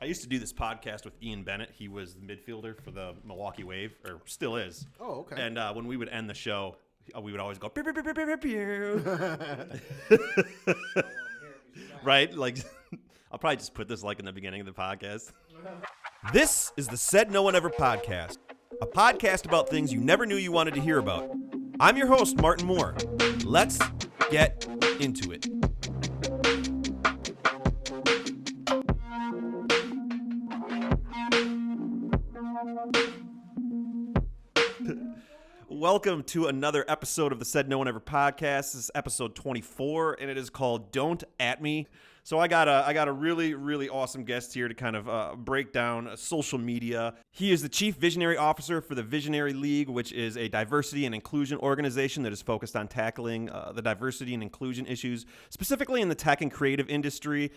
used to do this podcast with Ian Bennett. He was the midfielder for the Milwaukee Wave, or still is. Oh, okay. And when we would end the show, we would always go, pew, pew, pew, pew, pew, pew. Right? Like, I'll probably just put this like in the beginning of the podcast. This is the Said No One Ever podcast, a podcast about things you never knew you wanted to hear about. I'm your host, Martin Moore. Let's get into it. Welcome to another episode of the Said No One Ever podcast. This is episode 24, and it is called Don't At Me. So I got a really awesome guest here to kind of break down social media. He is the Chief Visionary Officer for the Visionary League, which is a diversity and inclusion organization that is focused on tackling the diversity and inclusion issues, specifically in the tech and creative industry.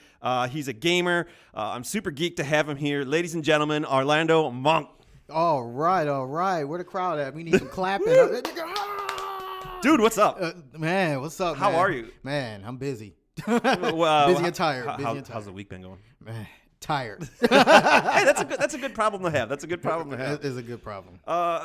He's a gamer. I'm super geeked to have him here. Ladies and gentlemen, Arlando Monk. All right. Where the crowd at? We need some clapping. Dude, what's up? Man, what's up, How man? are you? Man, I'm busy. Well, busy and tired. How's the week been going? Man, tired. Hey, that's a good problem to have. That's a good problem to have. It is a good problem.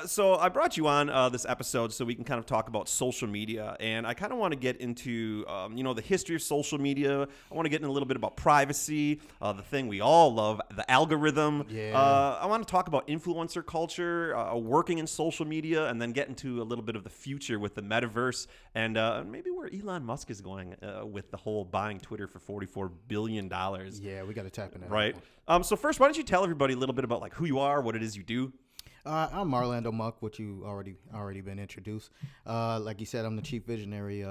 So I brought you on this episode so we can kind of talk about social media, and I kind of want to get into the history of social media. I want to get in a little bit about privacy, the thing we all love, the algorithm. Yeah. I want to talk about influencer culture, working in social media, and then get into a little bit of the future with the metaverse and maybe where Elon Musk is going with the whole buying Twitter for $44 billion. Yeah, we got to tap in that. Right. So first, why don't you tell everybody a little bit about like who you are, what it is you do? I'm Arlando Monk, which you already been introduced. Like you said, I'm the Chief Visionary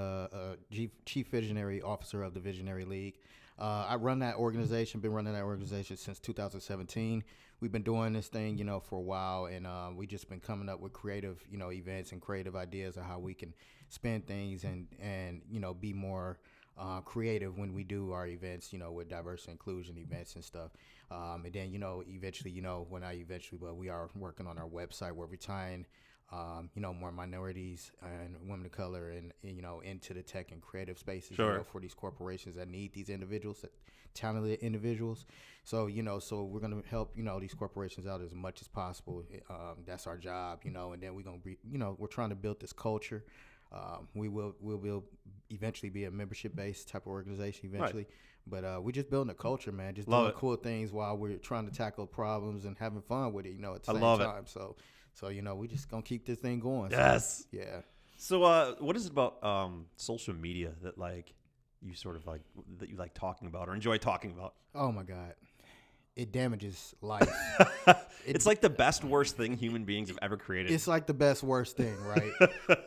Officer of the Visionary League. I run that organization. Been running that organization since 2017. We've been doing this thing, for a while, and we just been coming up with creative, events and creative ideas of how we can spin things and be more creative when we do our events, with diversity inclusion events and stuff. And then, eventually, but we are working on our website where we're tying, more minorities and women of color and, into the tech and creative spaces, Sure. For these corporations that need these individuals, talented individuals. So, so we're going to help, these corporations out as much as possible. That's our job, and then we're going to be, we're trying to build this culture. We'll eventually be a membership-based type of organization eventually. Right. But we're just building a culture, man. Just doing cool things while we're trying to tackle problems and having fun with it, at the same time. So we just going to keep this thing going. Yes. So, yeah. So what is it about social media that like you sort of like that you like talking about or enjoy talking about? Oh, my God. It damages life. It's like the best, worst thing human beings have ever created. It's like the best, worst thing, right?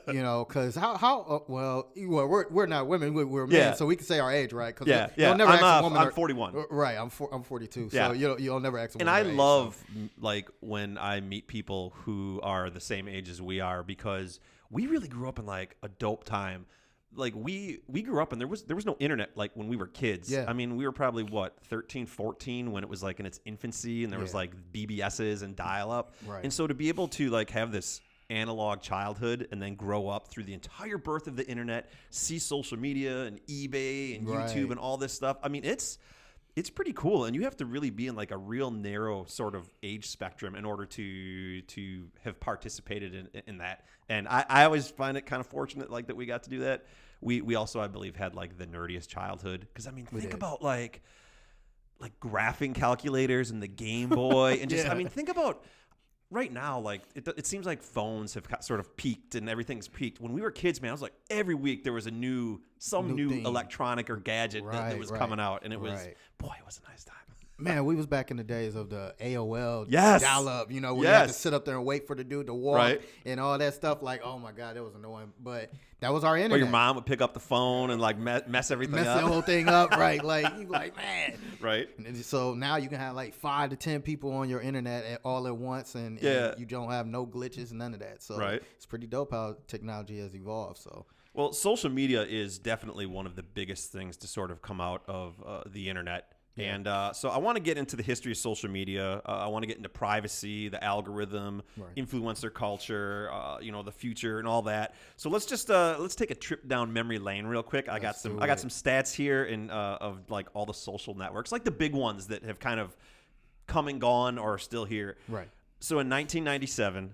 Because we're not women, we're men, so we can say our age, right? Cause you'll never ask a woman. I'm 41. Right, I'm 42, yeah. so you'll never ask a woman. And I age, love like when I meet people who are the same age as we are because we really grew up in like a dope time. Like we grew up and there was no internet like when we were kids. Yeah. I mean, we were probably 13, 14 when it was like in its infancy and there was like BBSs and dial up. Right. And so to be able to like have this analog childhood and then grow up through the entire birth of the internet, see social media and eBay and YouTube and all this stuff. I mean, it's pretty cool, and you have to really be in like a real narrow sort of age spectrum in order to have participated in that. And I always find it kind of fortunate like that we got to do that. We also, I believe, had like the nerdiest childhood because I mean, think about like graphing calculators and the Game Boy, and just I mean, think about. Right now, like it seems like phones have sort of peaked and everything's peaked. When we were kids, man, I was like every week there was a new electronic or gadget that was coming out, and it was boy, it was a nice time. Man, we was back in the days of the AOL dial-up, where you had to sit up there and wait for the dude to walk and all that stuff. Like, oh my God, that was annoying. But that was our internet. Or your mom would pick up the phone and like mess everything up. Mess the whole thing up, right? Like, you like, man. Right. And so now you can have like 5 to 10 people on your internet all at once, and you don't have no glitches, none of that. So it's pretty dope how technology has evolved. So. Well, social media is definitely one of the biggest things to sort of come out of the internet. Yeah. And so I want to get into the history of social media. I want to get into privacy, the algorithm, influencer culture, the future and all that. So let's just let's take a trip down memory lane real quick. I got some stats here of like all the social networks, like the big ones that have kind of come and gone or are still here. Right. So in 1997,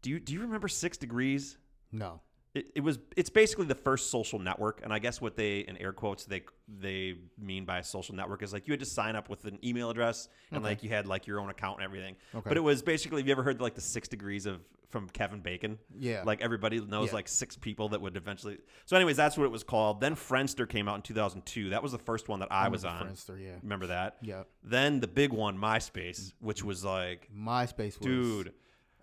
do you remember 6 Degrees? No. It's basically the first social network, and I guess what they, in air quotes, they mean by a social network is like you had to sign up with an email address and like you had like your own account and everything. Okay. But it was basically, have you ever heard like the 6 Degrees from Kevin Bacon? Yeah. Like everybody knows like 6 people that would eventually. So anyways, that's what it was called. Then Friendster came out in 2002. That was the first one that I was on. Friendster, yeah. Remember that? Yeah. Then the big one, MySpace, which was like MySpace was, dude.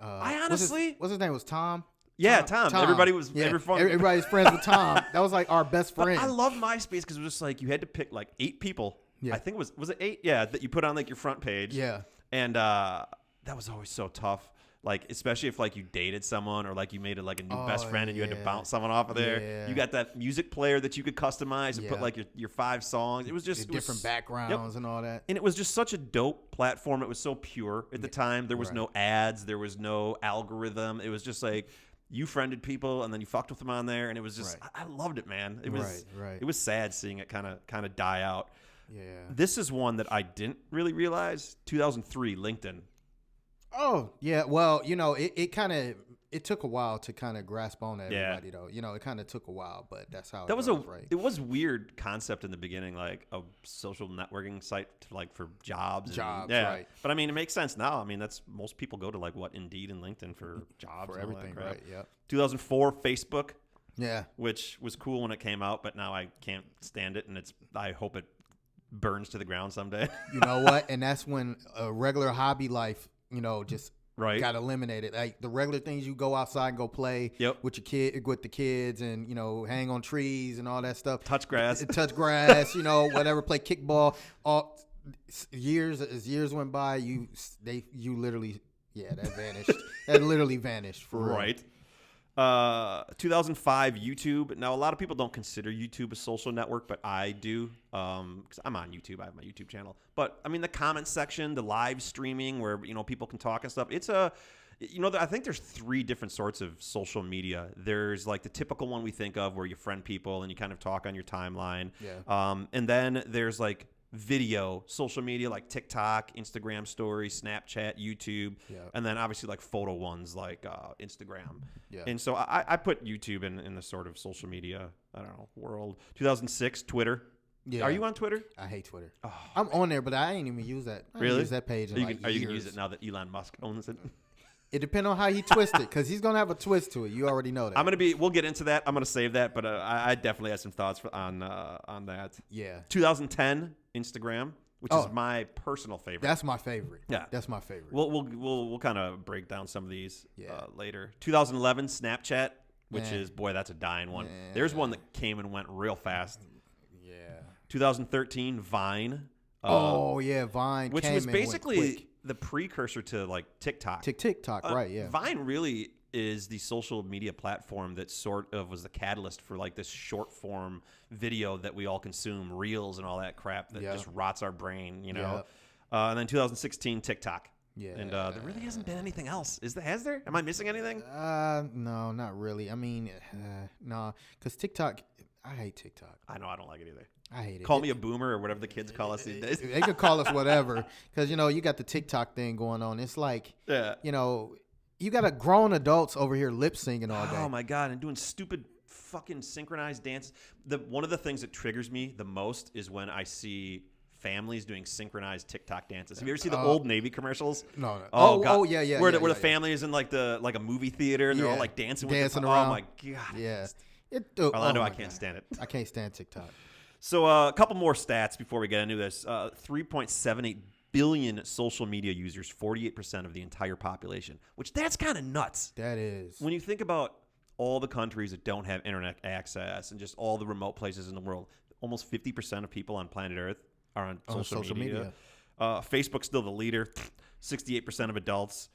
I honestly, what's his name? Was Tom? Yeah, Tom. Everybody was everybody's friends with Tom. That was like our best friend. But I love MySpace because it was just like you had to pick like 8 people. Yeah. I think it was it 8? Yeah, that you put on like your front page. Yeah. And that was always so tough. Like especially if like you dated someone or like you made it like a new best friend and you had to bounce someone off of there. Yeah. You got that music player that you could customize and put like your 5 songs. It was just different backgrounds and all that. And it was just such a dope platform. It was so pure at the time. There was no ads. There was no algorithm. It was just like you friended people and then you fucked with them on there, and it was just I loved it, man. It was it was sad seeing it kind of die out. Yeah. This is one that I didn't really realize. 2003, LinkedIn. Oh yeah, well it took a while to kind of grasp on everybody though. It kind of took a while, but that's how it was. It was weird concept in the beginning, like a social networking site like for jobs. Right. But I mean, it makes sense now. I mean, that's most people go to like Indeed and LinkedIn for jobs for everything, right? Yeah. 2004, Facebook. Yeah. Which was cool when it came out, but now I can't stand it, and I hope it burns to the ground someday. You know what? And that's when a regular hobby life, just got eliminated. Like the regular things, you go outside and go play with the kids, and hang on trees and all that stuff. Touch grass, whatever. Play kickball. As years went by, you literally that vanished. That literally vanished for right. 2005 YouTube. Now a lot of people don't consider YouTube a social network, but I do because I'm on YouTube. I have my YouTube channel. But I mean the comment section, the live streaming where people can talk and stuff. It's I think there's 3 different sorts of social media. There's like the typical one we think of where you friend people and you kind of talk on your timeline. Yeah. And then there's like video social media like TikTok, Instagram stories, Snapchat, YouTube, and then obviously like photo ones like Instagram. Yeah. And so I put YouTube in the sort of social media, I don't know, world. 2006, Twitter. Yeah. Are you on Twitter? I hate Twitter. Oh, I'm on there, but I ain't even use that. Really? Use that page in are you going to use it now that Elon Musk owns it? It depends on how he twists it, because he's gonna have a twist to it. You already know that. We'll get into that. I'm gonna save that, but I definitely have some thoughts on that. Yeah. 2010 Instagram, which is my personal favorite. That's my favorite. Yeah, that's my favorite. We'll kind of break down some of these later. 2011 Snapchat, which is that's a dying one. There's one that came and went real fast. Yeah. 2013 Vine. Vine, which was basically the precursor to like TikTok. TikTok, right? Yeah. Vine really is the social media platform that sort of was the catalyst for like this short form video that we all consume, reels and all that crap that just rots our brain, And then 2016 TikTok. Yeah. And there really hasn't been anything else. Has there? Am I missing anything? No, not really. I mean, no, because TikTok, I hate TikTok. I know, I don't like it either. I hate it. Call me a boomer or whatever the kids call us these days. They could call us whatever, because you got the TikTok thing going on. It's like, you got grown adults over here lip syncing all day. Oh my god, and doing stupid fucking synchronized dances. One of the things that triggers me the most is when I see families doing synchronized TikTok dances. Have you ever seen the old Navy commercials? No. Yeah. Where the family is in like a movie theater and they're all like dancing around. Oh my god. Yeah. Orlando, I can't stand it. I can't stand TikTok. So a couple more stats before we get into this. 3.78 billion social media users, 48% of the entire population, which that's kind of nuts. That is. When you think about all the countries that don't have internet access and just all the remote places in the world, almost 50% of people on planet Earth are on social media. Facebook's still the leader, 68% of adults.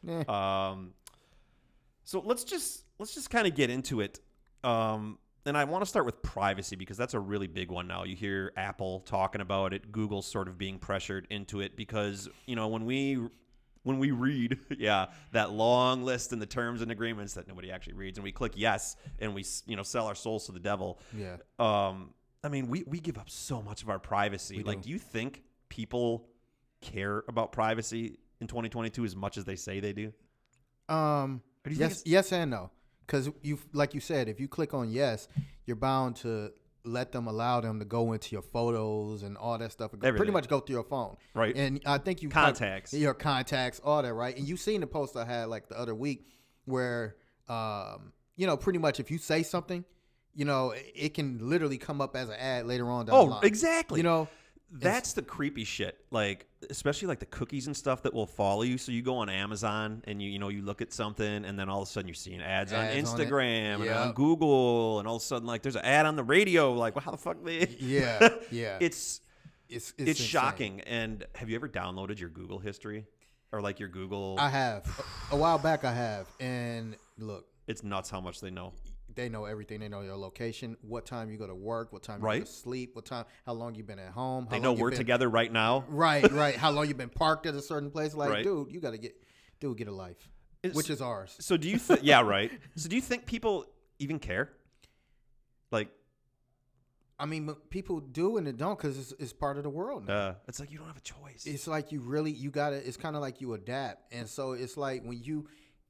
So let's just kind of get into it. And I want to start with privacy because that's a really big one now. You hear Apple talking about it, Google's sort of being pressured into it because, when we read, that long list and the terms and agreements that nobody actually reads, and we click yes, and we, sell our souls to the devil. Yeah. I mean, we give up so much of our privacy. Do you think people care about privacy in 2022 as much as they say they do? Yes and no. Because like you said, if you click on yes, you're bound to allow them to go into your photos and all that stuff. Pretty much go through your phone. Right. And I think you contacts. Your contacts, all that, right? And you seen the post I had like the other week where, pretty much if you say something, it can literally come up as an ad later on down the line. Exactly. That's the creepy shit. Like, especially like the cookies and stuff that will follow you. So you go on Amazon and you look at something, and then all of a sudden you're seeing ads on Instagram and on Google, and all of a sudden like there's an ad on the radio. Like, well, how the fuck? Yeah. It's shocking. And have you ever downloaded your Google history or like your Google? I have. A while back I have, and look, it's nuts how much they know. They know everything. They know your location, what time you go to work, what time you go to sleep, how long you've been at home. They know we're together right now. Right. How long you've been parked at a certain place. Like, dude, you got to get a life, which is ours. So do you think, yeah, right. So do you think people even care? Like, I mean, people do and they don't because it's part of the world now. It's like you don't have a choice. It's like you got to, it's kind of like you adapt. And so it's like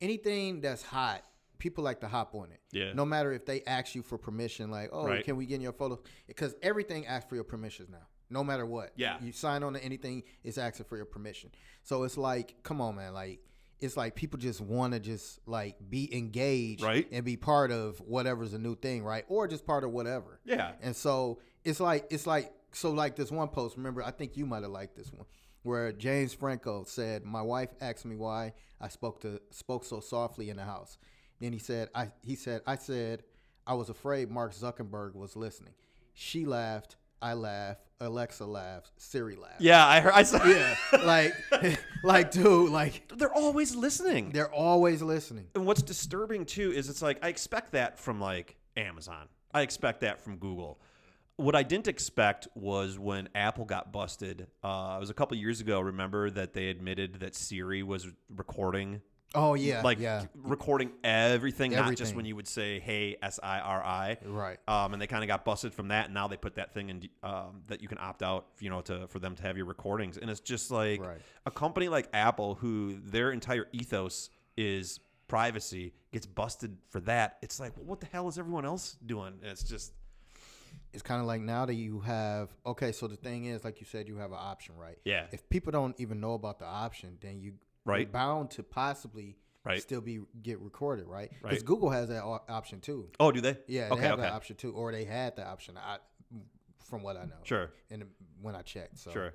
anything that's hot, people like to hop on it. Yeah. No matter if they ask you for permission, like, can we get in your photo? Because everything asks for your permissions now. No matter what. Yeah. You sign on to anything, it's asking for your permission. So it's like, come on, man. Like, it's like people just want to just like be engaged and be part of whatever's a new thing, right? Or just part of whatever. Yeah. And so it's like this one post, remember, I think you might have liked this one, where James Franco said, "My wife asked me why I spoke so softly in the house." Then he said, I said, I was afraid Mark Zuckerberg was listening. She laughed. I laughed. Alexa laughed. Siri laughed. Yeah, I saw. Yeah, like, dude, like. They're always listening. They're always listening. And what's disturbing, too, is it's like, I expect that from, like, Amazon. I expect that from Google. What I didn't expect was when Apple got busted. It was a couple years ago, remember, that they admitted that Siri was recording. Oh, yeah. Recording everything, not just when you would say, hey, SIRI. Right. And they kind of got busted from that. And now they put that thing in that you can opt out, for them to have your recordings. And it's just like a company like Apple, who their entire ethos is privacy, gets busted for that. It's like, well, what the hell is everyone else doing? And it's kind of like now that you have, so the thing is, like you said, you have an option, right? Yeah. If people don't even know about the option, then you're bound to possibly still get recorded, right? Because Google has that option too. Oh, do they? Yeah, they have that option too, or they had that option. From what I know, sure. And when I checked, so sure.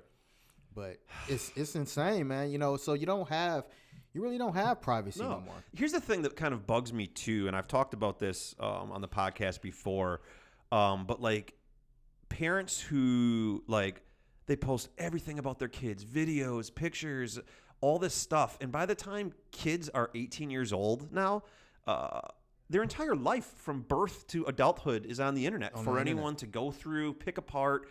But it's insane, man. So you really don't have privacy no more. Here's the thing that kind of bugs me too, and I've talked about this on the podcast before, but like parents who like they post everything about their kids, videos, pictures, all this stuff. And by the time kids are 18 years old now, their entire life from birth to adulthood is on the internet for anyone to go through, pick apart,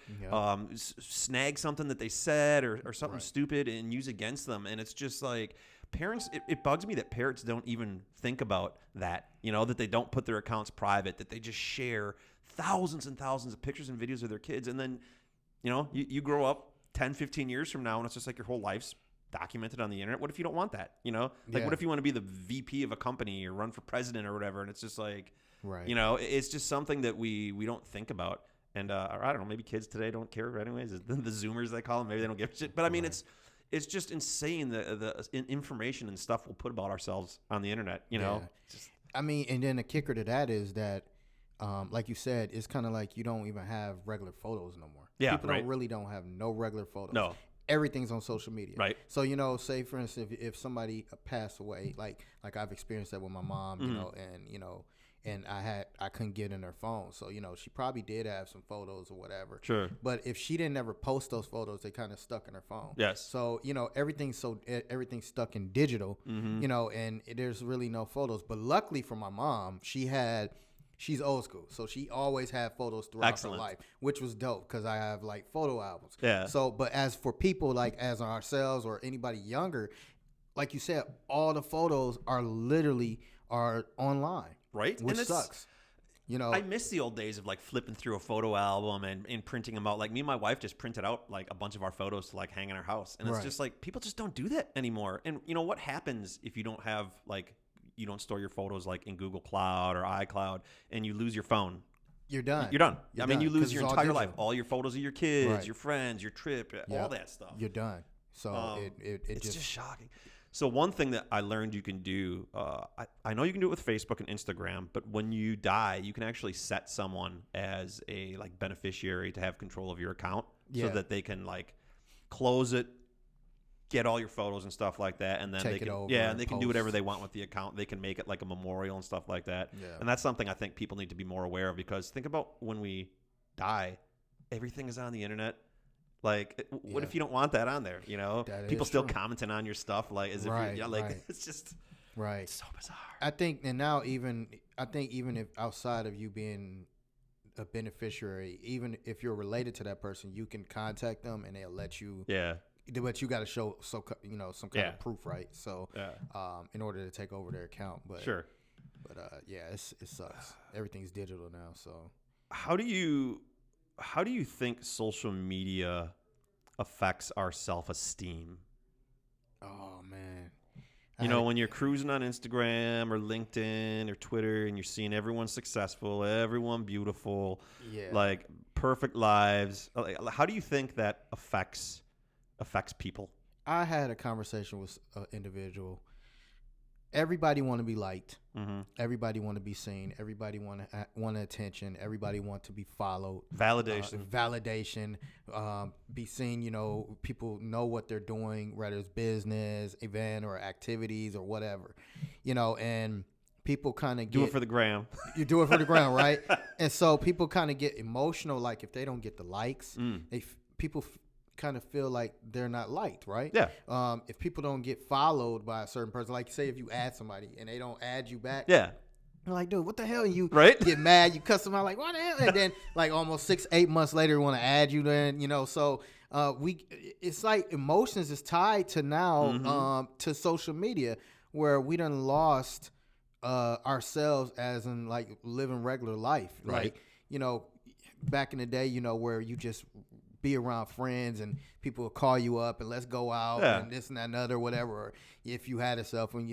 snag something that they said or something stupid and use against them. And it's just like parents, it bugs me that parents don't even think about that, that they don't put their accounts private, that they just share thousands and thousands of pictures and videos of their kids. And then, you grow up 10, 15 years from now and it's just like your whole life's documented on the internet. What if you don't want that? What if you want to be the VP of a company or run for president or whatever? And it's just like, it's just something that we don't think about. And I don't know, maybe kids today don't care anyways. The Zoomers, they call them, maybe they don't give a shit. But I mean, it's just insane the information and stuff we'll put about ourselves on the internet. I mean, and then the kicker to that is that, like you said, it's kind of like you don't even have regular photos no more. Yeah, people don't have no regular photos. No. Everything's on social media. Right. So, say for instance, if somebody passed away, like I've experienced that with my mom, and I couldn't get in her phone. So, she probably did have some photos or whatever. Sure. But if she didn't ever post those photos, they kind of stuck in her phone. Yes. So, everything's stuck in digital, and there's really no photos. But luckily for my mom, she's old school, so she always had photos throughout her life, which was dope because I have like photo albums. Yeah. So, but as for people like as ourselves or anybody younger, like you said, all the photos are online, right? Which sucks. You know, I miss the old days of like flipping through a photo album and printing them out. Like me and my wife just printed out like a bunch of our photos to like hang in our house. And it's just like people just don't do that anymore. And you know what happens if you don't have like you don't store your photos like in Google Cloud or iCloud and you lose your phone? You're done. You're done. You're I mean, done, you lose 'cause your it's all entire digital. life, all your photos of your kids, Right. your friends, your trip, all that stuff. You're done. So It's just shocking. So one thing that I learned you can do, I know you can do it with Facebook and Instagram, but when you die, you can actually set someone as a like beneficiary to have control of your account so that they can like close it, get all your photos and stuff like that, and then Take they it can over and and they can do post. whatever they want with the account. They can make it like a memorial and stuff like that. Yeah. And that's something I think people need to be more aware of because think about when we die, everything is on the internet. Like, what if you don't want that on there? You know, That people is still true. commenting on your stuff, like as if you're, like it's just Right. so bizarre. I think, and now even if outside of you being a beneficiary, even if you're related to that person, you can contact them and they'll let you. Yeah. But you got to show some kind of proof, right? So, Yeah. in order to take over their account, but Sure. But it sucks. Everything's digital now, so. How do you think social media affects our self-esteem? Oh man. You know, when you're cruising on Instagram or LinkedIn or Twitter and you're seeing everyone successful, everyone beautiful, like perfect lives. Like, how do you think that affects people? I had a conversation with an individual. Everybody want to be liked. Mm-hmm. Everybody want to be seen. Everybody want attention. Everybody want to be followed. Validation. Be seen. You know, people know what they're doing, whether it's business, event, or activities or whatever. You know, and people kind of do it for the gram. You do it for the gram, right? And so people kind of get emotional, like if they don't get the likes, people kind of feel like they're not liked, right? Yeah. If people don't get followed by a certain person, like say if you add somebody and they don't add you back, yeah, you're like, dude, what the hell? And you get mad, you cuss them out, like, what the hell? And then like almost 6-8 months later, want to add you. Then so it's like emotions is tied to now to social media, where we done lost ourselves as in like living regular life, right? Like, back in the day, where you just be around friends and people will call you up and let's go out and this and that and other, whatever. Or if you had a cell phone,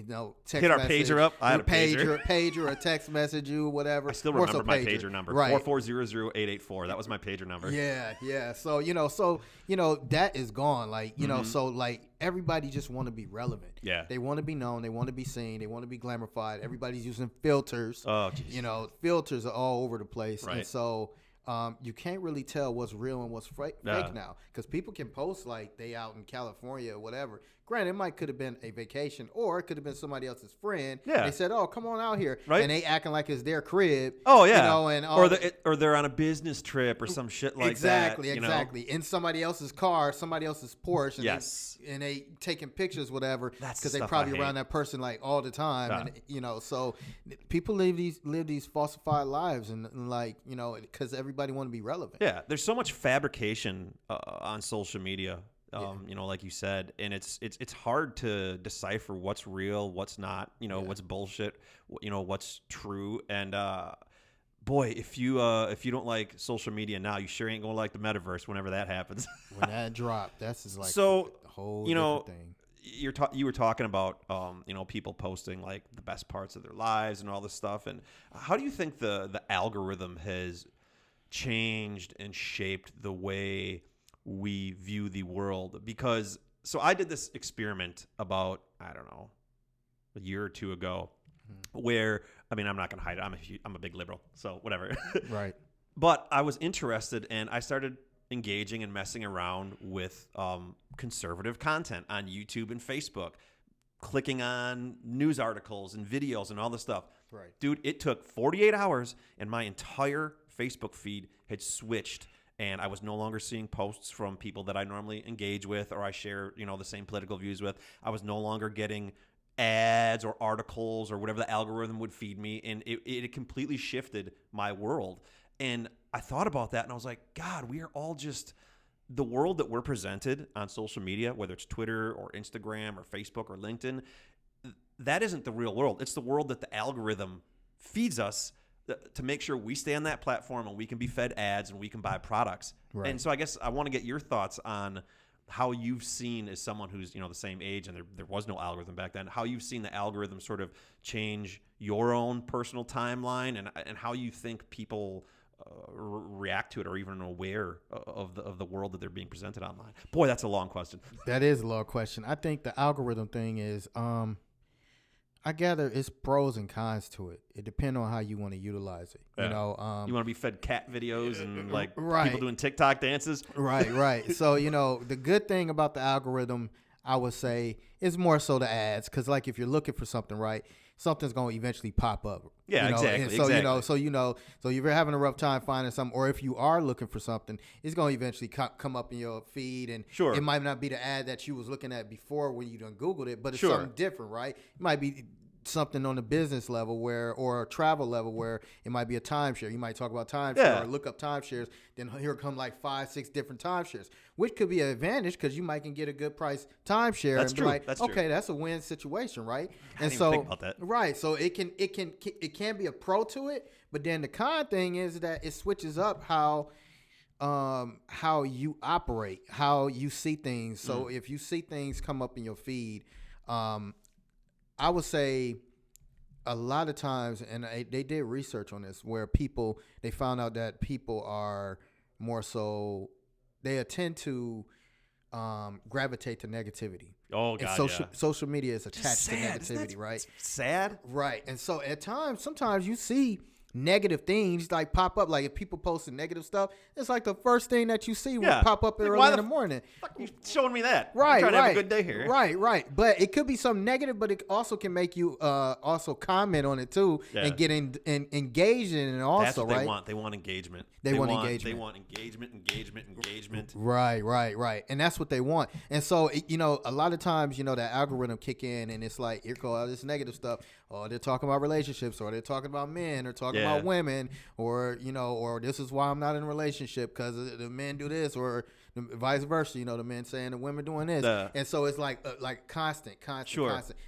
text hit our message, pager up. I had a pager or a text message you, whatever. I still remember my pager number, right? 4400884. That was my pager number. Yeah. So that is gone. Like so like everybody just want to be relevant. Yeah. They want to be known. They want to be seen. They want to be glamorified. Everybody's using filters. Oh, geez. Filters are all over the place, right. And so. You can't really tell what's real and what's fake now, because people can post like they out in California or whatever. Granted, it could have been a vacation, or it could have been somebody else's friend. Yeah. They said, "Oh, come on out here," right? And they acting like it's their crib. Oh yeah, or they're on a business trip or some shit like that. Exactly. In somebody else's car, somebody else's Porsche. And yes. And they taking pictures, whatever. Because they probably around that person like all the time, and so people live these falsified lives, and like because everybody want to be relevant. Yeah, there's so much fabrication on social media. Like you said, and it's hard to decipher what's real, what's not, what's bullshit, what's true. And boy, if you don't like social media now, you sure ain't gonna like the metaverse whenever that happens. When that drop, that's just like a whole different thing. You were talking about people posting like the best parts of their lives and all this stuff. And how do you think the algorithm has changed and shaped the way we view the world? Because I did this experiment about, I don't know, a year or two ago, where, I mean, I'm not going to hide it. I'm a big liberal, so whatever. Right. But I was interested, and I started engaging and messing around with conservative content on YouTube and Facebook, clicking on news articles and videos and all this stuff. Right. Dude, it took 48 hours, and my entire Facebook feed had switched. And I was no longer seeing posts from people that I normally engage with or I share, the same political views with. I was no longer getting ads or articles or whatever the algorithm would feed me. And it completely shifted my world. And I thought about that and I was like, God, we are all just the world that we're presented on social media, whether it's Twitter or Instagram or Facebook or LinkedIn. That isn't the real world. It's the world that the algorithm feeds us to make sure we stay on that platform and we can be fed ads and we can buy products. Right. And so I guess I want to get your thoughts on how you've seen, as someone who's, you know, the same age, and there was no algorithm back then, how you've seen the algorithm sort of change your own personal timeline, and how you think people react to it, or even aware of the world that they're being presented online. Boy, that's a long question. That is a long question. I think the algorithm thing is, I gather it's pros and cons to it. It depends on how you want to utilize it. Yeah. You know, you want to be fed cat videos and like right. people doing TikTok dances. Right. So, you know, the good thing about the algorithm, I would say, is more so the ads. Because, like, if you're looking for something, right, something's going to eventually pop up. Yeah, you know? exactly. And so, exactly. so if you're having a rough time finding something, or if you are looking for something, it's going to eventually come up in your feed. And Sure. It might not be the ad that you was looking at before when you done Googled it, but it's Sure. something different, right? It might be something on the business level or a travel level where it might be a timeshare. You might talk about timeshare or look up timeshares. Then here come like 5-6 different timeshares, which could be an advantage because you might can get a good price timeshare. That's and true. Be like, that's okay, true. that's a win situation, right? I didn't even think about that. Right. So it can be a pro to it, but then the con thing is that it switches up how you operate, how you see things. So if you see things come up in your feed, I would say a lot of times, and they did research on this, where they found out that people are more so, they tend to gravitate to negativity. Oh, God, and social media is attached to negativity, right? Sad. Right. And so at times, sometimes you see negative things like pop up. Like if people posting negative stuff, it's like the first thing that you see will pop up early in the morning. Fuck you showing me that? Right, I'm trying right. to have a good day here. Right. But it could be something negative, but it also can make you also comment on it too and get engaged in it also. That's what right? they want. They want engagement. They want engagement. They want engagement. Right. And that's what they want. And so, a lot of times, that algorithm kick in and it's like, here goes all this negative stuff. Or they're talking about relationships, or they're talking about men, or talking about women, or, or this is why I'm not in a relationship because the men do this, or vice versa, the men saying the women doing this. And so it's like constant.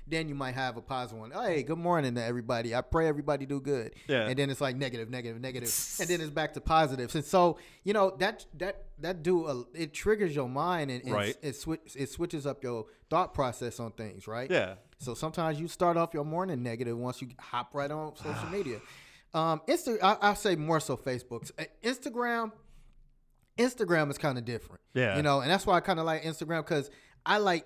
Then you might have a positive one. Hey, good morning to everybody. I pray everybody do good. Yeah. And then it's like negative. And then it's back to positives. And so, it triggers your mind and it switches up your thought process on things, right? Yeah. So sometimes you start off your morning negative once you hop right on social media. I say more so Facebook. Instagram is kind of different. Yeah. And that's why I kind of like Instagram because I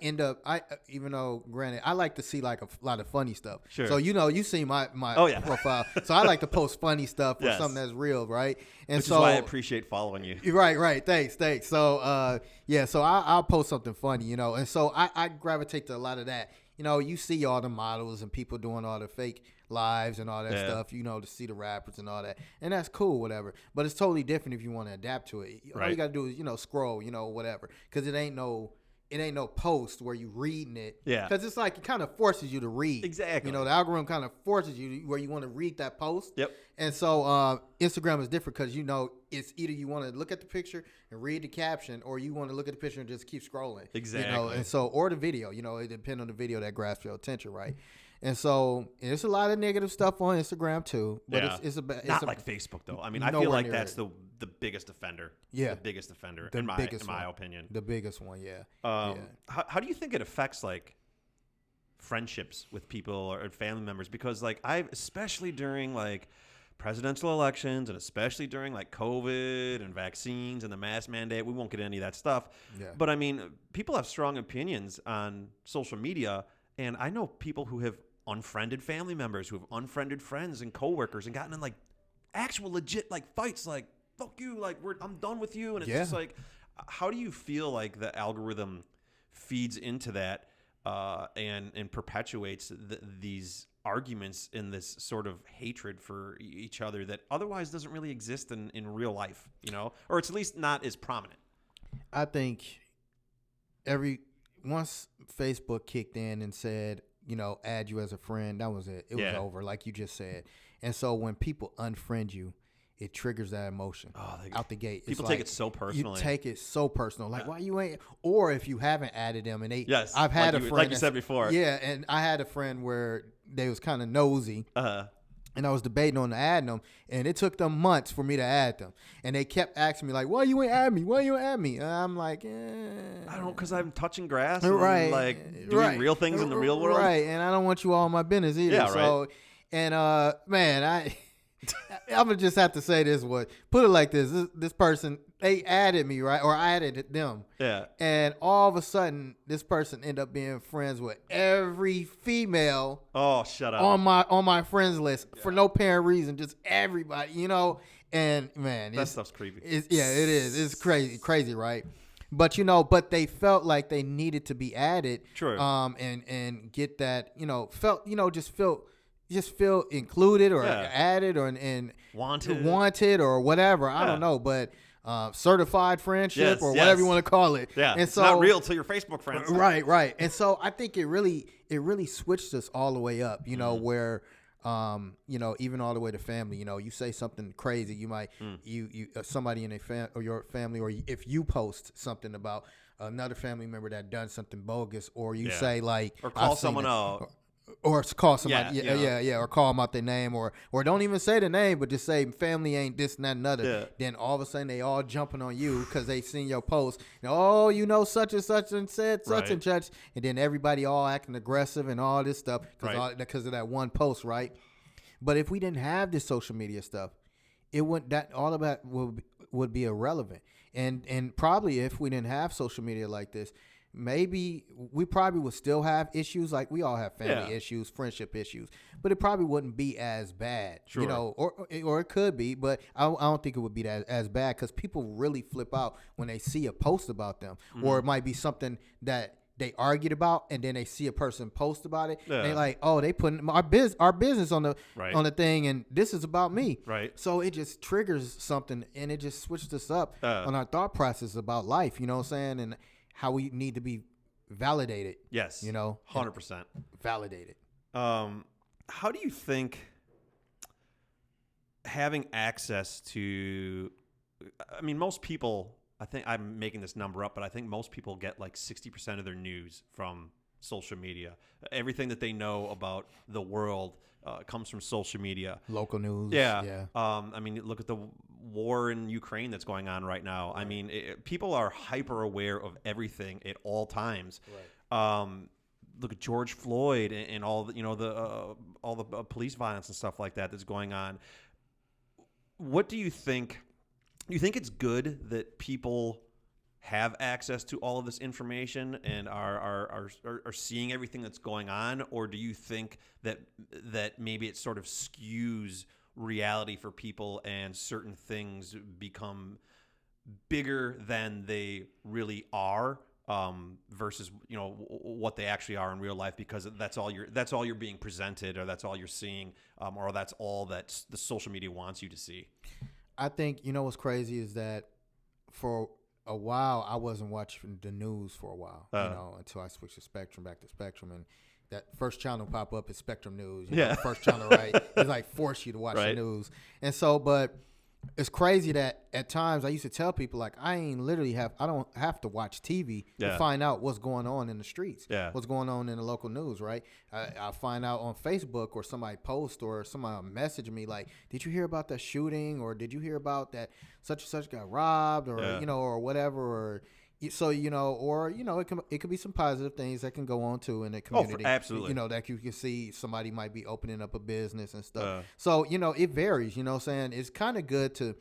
even though granted, I like to see like a lot of funny stuff. Sure. So, you see my profile. So I like to post funny stuff or something that's real, right? And which is why I appreciate following you. Right. Thanks. So, so I'll post something funny, and so I gravitate to a lot of that. You see all the models and people doing all the fake lives and all that stuff, to see the rappers and all that. And that's cool, whatever. But it's totally different if you want to adapt to it. All you got to do is, scroll, whatever. Because it ain't no post where you reading it. Yeah. Because it's like it kind of forces you to read. Exactly. The algorithm kind of forces you where you want to read that post. Yep. And so Instagram is different because, it's either you want to look at the picture and read the caption or you want to look at the picture and just keep scrolling. Exactly. And so, or the video, it depends on the video that grabs your attention, right? And so there's a lot of negative stuff on Instagram too. But it's not like Facebook though. I mean, I feel like that's the biggest offender. Yeah. The biggest offender in my opinion. The biggest one, yeah. How do you think it affects like friendships with people or family members? Because like especially during like presidential elections and especially during like COVID and vaccines and the mask mandate, we won't get into any of that stuff. Yeah. But I mean, people have strong opinions on social media, and I know people who have unfriended family members, who have unfriended friends and coworkers and gotten in like actual legit like fights, like fuck you, like I'm done with you. And it's just like, how do you feel like the algorithm feeds into that and perpetuates these arguments in this sort of hatred for each other that otherwise doesn't really exist in real life, or it's at least not as prominent? I think once Facebook kicked in and said, add you as a friend, that was it. It was over, like you just said. And so when people unfriend you, it triggers that emotion out the gate. People take it so personally. You take it so personal. Like, why you ain't? Or if you haven't added them and I've had a friend. Like you said before. Yeah, and I had a friend where they was kind of nosy. And I was debating on adding them, and it took them months for me to add them. And they kept asking me, like, why you ain't add me? Why you ain't add me? And I'm like, I don't know, because I'm touching grass right, and, like, doing real things in the real world. Right, and I don't want you all in my business either. Yeah, so, right. And, man, I'm going to just have to say this one. Put it like this. This person, they added me, right? Or I added them. Yeah. And all of a sudden, this person ended up being friends with every female shut up. on my friends list for no apparent reason. Just everybody, you know. And, man. That stuff's creepy. It is. It's crazy, right? But, you know, they felt like they needed to be added. True. And get that, you know, just feel included or added or and wanted or whatever. I don't know, but certified friendship or whatever you want to call it. Yeah, and it's so, not real till your Facebook friends. Right. And so I think it really switched us all the way up. You know, where you know, even all the way to family. You know, you say something crazy, you might you somebody in or your family, or if you post something about another family member that done something bogus, or you say like, or call someone out. Or call somebody, or call them out their name, or don't even say the name, but just say family ain't this and that and other. Yeah. Then all of a sudden they all jumping on you because they seen your post. And, you know, such and such and said such and such, and then everybody all acting aggressive and all this stuff because of that one post, right? But if we didn't have this social media stuff, it wouldn't. That all of that would be irrelevant. And probably if we didn't have social media like this, maybe we probably would still have issues. Like we all have family issues, friendship issues, but it probably wouldn't be as bad, you know, or it could be, but I don't think it would be as bad because people really flip out when they see a post about them, or it might be something that they argued about, and then they see a person post about it. And they're like, oh, they putting our business on the thing, and this is about me. Right. So it just triggers something, and it just switched us up on our thought process about life. You know what I'm saying? And how we need to be validated. Yes. You know, 100%. Validated. How do you think having access to, I mean, most people, I think I'm making this number up, but I think most people get like 60% of their news from social media. Everything that they know about the world comes from social media. Local news. Yeah. I mean, look at the war in Ukraine that's going on right now. I mean, people are hyper aware of everything at all times. Right. Look at George Floyd and all the, you know, all the police violence and stuff like that that's going on. What do you think? Do you think it's good that people have access to all of this information and are seeing everything that's going on, or do you think that maybe it sort of skews reality for people and certain things become bigger than they really are, versus, you know, what they actually are in real life, because that's all you're being presented, or that's all you're seeing, or that's all that the social media wants you to see? I think, you know, what's crazy is that for a while I wasn't watching the news for a while, you know, until I switched to Spectrum, back to Spectrum, and that first channel pop up is Spectrum News. You know, first channel, right? It's like force you to watch the news. And so, but it's crazy that at times I used to tell people, like, I don't have to watch TV to find out what's going on in the streets, what's going on in the local news, right? I find out on Facebook, or somebody post, or somebody message me like, did you hear about that shooting, or did you hear about that such and such got robbed, or you know, or whatever, or so, you know, or, you know, it could be some positive things that can go on too in the community. Oh, absolutely. You know, that you can see somebody might be opening up a business and stuff. So, you know, it varies, you know what I'm saying? It's kind of good to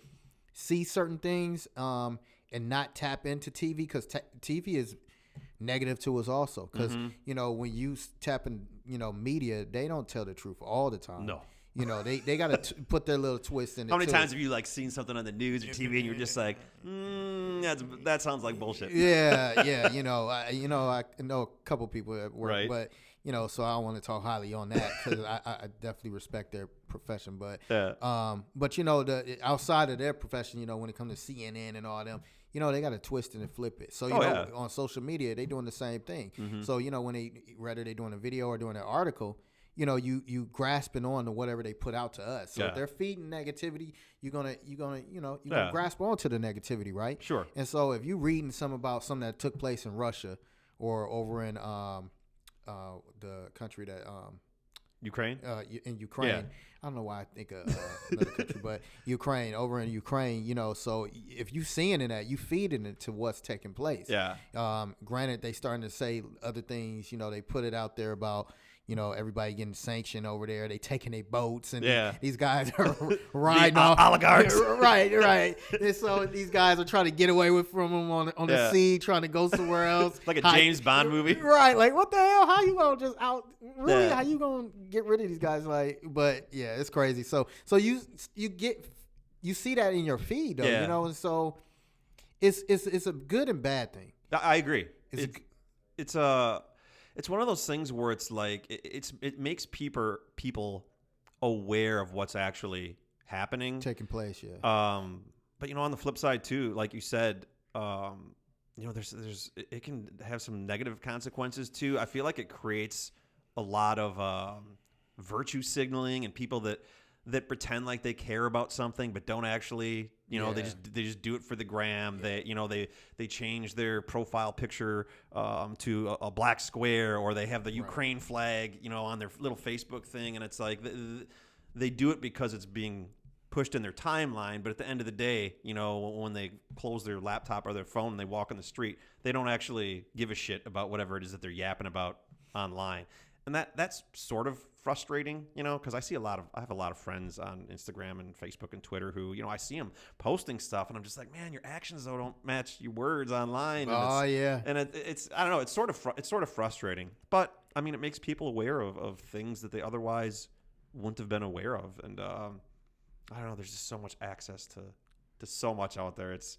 see certain things and not tap into TV, because TV is negative to us also. Because, you know, when you tap in, you know, media, they don't tell the truth all the time. No. You know, they got to put their little twist in it. How many times have you, like, seen something on the news or TV and you're just like, that sounds like bullshit? Yeah. You know, I know a couple people at work, but, you know, so I don't want to talk highly on that, because I definitely respect their profession. But, but you know, outside of their profession, you know, when it comes to CNN and all them, you know, they got to twist it and flip it. So, you know, on social media, they doing the same thing. So, you know, whether they doing a video or doing an article, you know, you grasping on to whatever they put out to us. So if they're feeding negativity, you're gonna grasp onto the negativity, right? Sure. And so if you reading something that took place in Russia, or over in the country that Ukraine? In Ukraine. Yeah. I don't know why I think of another country, but Ukraine, over in Ukraine, you know, so if you seeing in that, you feeding it to what's taking place. Yeah. Granted, they starting to say other things, you know, they put it out there about, you know, everybody getting sanctioned over there. They taking their boats, and these guys are riding off. Oligarchs. Right. And so these guys are trying to get away from them on the sea, trying to go somewhere else. Like a James Bond movie. Right. Like, what the hell? How you going to just out? Really? Yeah. How you going to get rid of these guys? Like, but yeah, it's crazy. So you see that in your feed, though, you know, and so it's a good and bad thing. I agree. It's one of those things where it's like it makes people aware of what's actually happening, taking place. Yeah. But you know, on the flip side too, like you said, you know, it can have some negative consequences too. I feel like it creates a lot of virtue signaling and people that pretend like they care about something but don't actually, you know, they just do it for the gram. They, you know, they change their profile picture to a black square, or they have the Ukraine flag, you know, on their little Facebook thing, and it's like they do it because it's being pushed in their timeline. But at the end of the day, you know, when they close their laptop or their phone and they walk on the street, they don't actually give a shit about whatever it is that they're yapping about online. And that's sort of frustrating, you know, because I have a lot of friends on Instagram and Facebook and Twitter who, you know, I see them posting stuff, and I'm just like, man, your actions though don't match your words online. And and it's I don't know, it's sort of frustrating, but I mean, it makes people aware of things that they otherwise wouldn't have been aware of, and I don't know, there's just so much access to so much out there. It's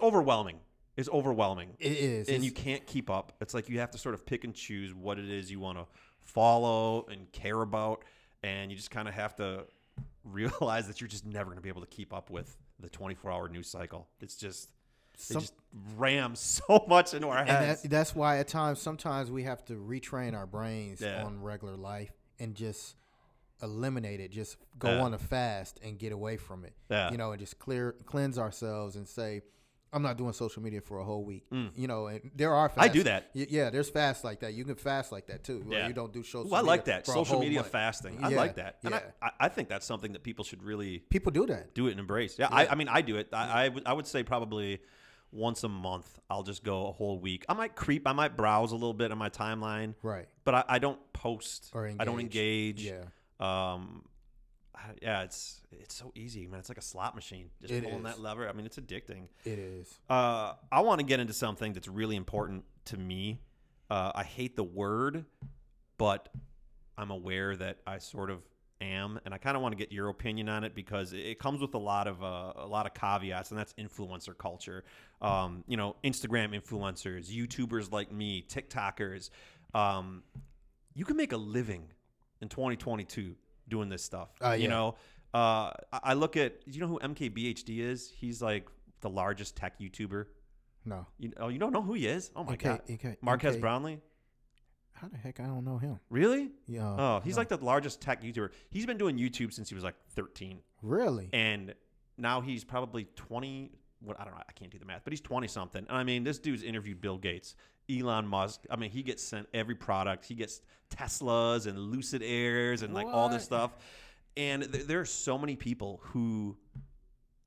overwhelming. It's overwhelming. It is, and you can't keep up. It's like you have to sort of pick and choose what it is you want to follow and care about, and you just kind of have to realize that you're just never going to be able to keep up with the 24-hour news cycle. It's just they just ram so much into our heads. And that's why at times, sometimes we have to retrain our brains on regular life and just eliminate it. Just go on a fast and get away from it. You know, and just cleanse ourselves and say, I'm not doing social media for a whole week. You know, and there are fasts. I do that. Yeah, there's fasts like that. You can fast like that too. Where you don't do social media. I like that. For Social media month. fasting. I like that. And I think that's something that people should really do that. Do it and embrace. Yeah. I mean, I do it. I would say probably once a month I'll just go a whole week. I might browse a little bit on my timeline. Right. But I don't post or engage. I don't engage. Yeah. It's so easy, man. It's like a slot machine. Just pulling that lever. I mean, it's addicting. It is. I want to get into something that's really important to me. I hate the word, but I'm aware that I sort of am, and I kind of want to get your opinion on it because it comes with a lot of caveats, and that's influencer culture. You know, Instagram influencers, YouTubers like me, TikTokers. You can make a living in 2022 doing this stuff. You know, I look at, do you know who MKBHD is? He's like the largest tech YouTuber. No. You don't know who he is? Oh my God. Marquez Brownlee? How the heck I don't know him? Really? Yeah. Oh, he's like the largest tech YouTuber. He's been doing YouTube since he was like 13. Really? And now he's probably 20. What, I don't know. I can't do the math, but he's 20 something. And I mean, this dude's interviewed Bill Gates, Elon Musk. I mean, he gets sent every product. He gets Teslas and Lucid Airs and like all this stuff. And there are so many people who